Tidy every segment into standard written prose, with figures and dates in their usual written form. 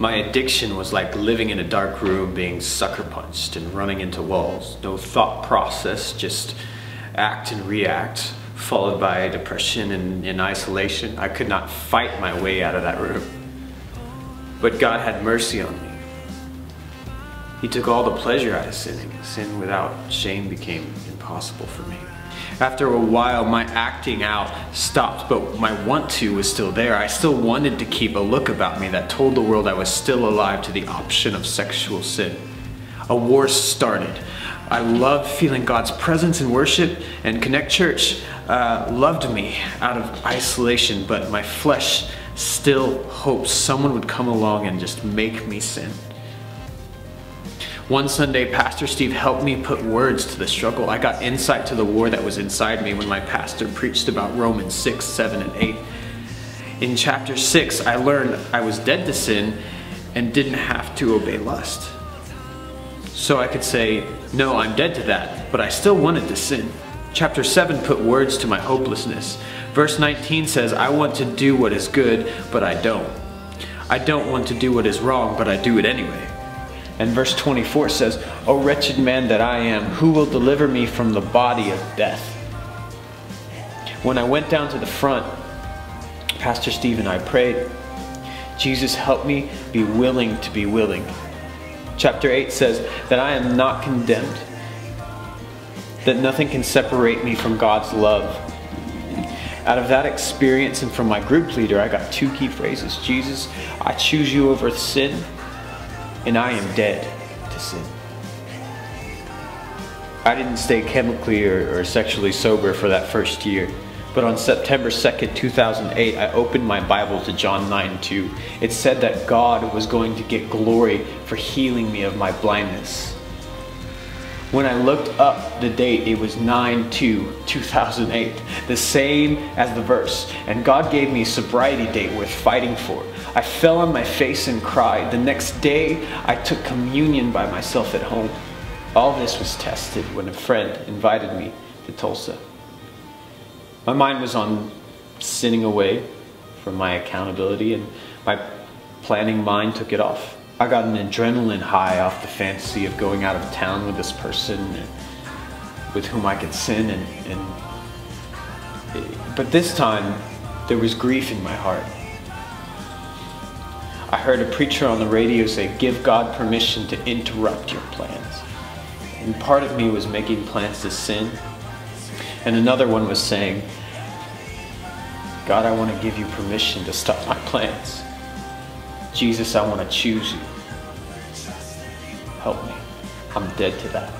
My addiction was like living in a dark room being sucker punched and running into walls. No thought process, just act and react, followed by depression and in isolation. I could not fight my way out of that room. But God had mercy on me. He took all the pleasure out of sinning. Sin without shame became impossible for me. After a while, my acting out stopped, but my want to was still there. I still wanted to keep a look about me that told the world I was still alive to the option of sexual sin. A war started. I loved feeling God's presence in worship, and Connect Church loved me out of isolation, but my flesh still hoped someone would come along and just make me sin. One Sunday, Pastor Steve helped me put words to the struggle. I got insight to the war that was inside me when my pastor preached about Romans 6, 7, and 8. In chapter 6, I learned I was dead to sin and didn't have to obey lust. So I could say, no, I'm dead to that, but I still wanted to sin. Chapter 7 put words to my hopelessness. Verse 19 says, I want to do what is good, but I don't. I don't want to do what is wrong, but I do it anyway. And verse 24 says, O wretched man that I am, who will deliver me from the body of death? When I went down to the front, Pastor Steve and I prayed, Jesus, help me be willing to be willing. Chapter 8 says that I am not condemned, that nothing can separate me from God's love. Out of that experience and from my group leader, I got two key phrases. Jesus, I choose you over sin, and I am dead to sin. I didn't stay chemically or sexually sober for that first year. But on September 2nd, 2008, I opened my Bible to John 9:2. It said that God was going to get glory for healing me of my blindness. When I looked up the date, it was 9/2/2008, the same as the verse. And God gave me a sobriety date worth fighting for. I fell on my face and cried. The next day, I took communion by myself at home. All this was tested when a friend invited me to Tulsa. My mind was on sinning away from my accountability, and my planning mind took it off. I got an adrenaline high off the fantasy of going out of town with this person with whom I could sin, but this time there was grief in my heart. I heard a preacher on the radio say, give God permission to interrupt your plans. And part of me was making plans to sin, and another one was saying, God, I want to give you permission to stop my plans. Jesus, I want to choose you. Help me. I'm dead to that.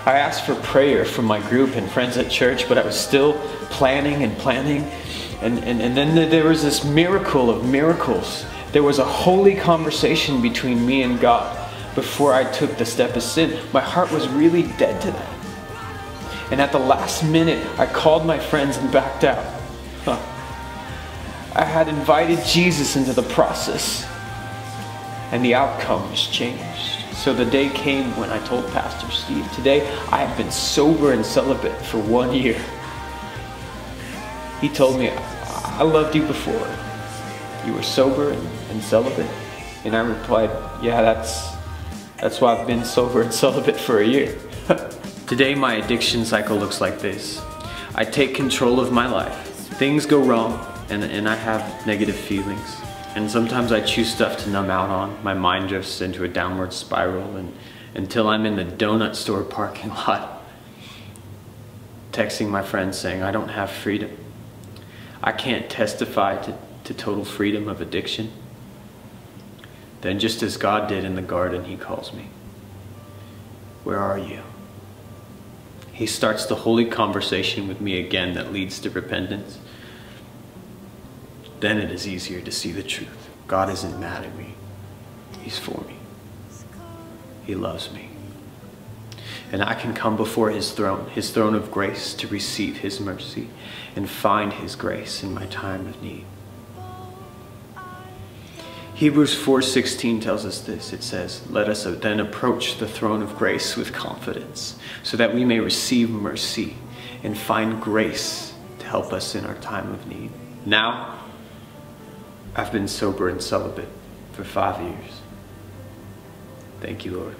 I asked for prayer from my group and friends at church, but I was still planning. And then there was this miracle of miracles. There was a holy conversation between me and God before I took the step of sin. My heart was really dead to that. And at the last minute, I called my friends and backed out. I had invited Jesus into the process, and the outcome was changed. So the day came when I told Pastor Steve, today I have been sober and celibate for 1 year. He told me, I loved you before. You were sober and celibate. And I replied, yeah, that's why I've been sober and celibate for a year. Today my addiction cycle looks like this. I take control of my life. Things go wrong and I have negative feelings. And sometimes I choose stuff to numb out on. My mind drifts into a downward spiral until I'm in the donut store parking lot texting my friends saying, I don't have freedom. I can't testify to total freedom of addiction. Then just as God did in the garden, he calls me. Where are you? He starts the holy conversation with me again that leads to repentance. Then it is easier to see the truth. God isn't mad at me. He's for me. He loves me. And I can come before his throne of grace, to receive his mercy and find his grace in my time of need. Hebrews 4:16 tells us this. It says, let us then approach the throne of grace with confidence, so that we may receive mercy and find grace to help us in our time of need. Now, I've been sober and celibate for 5 years. Thank you, Lord.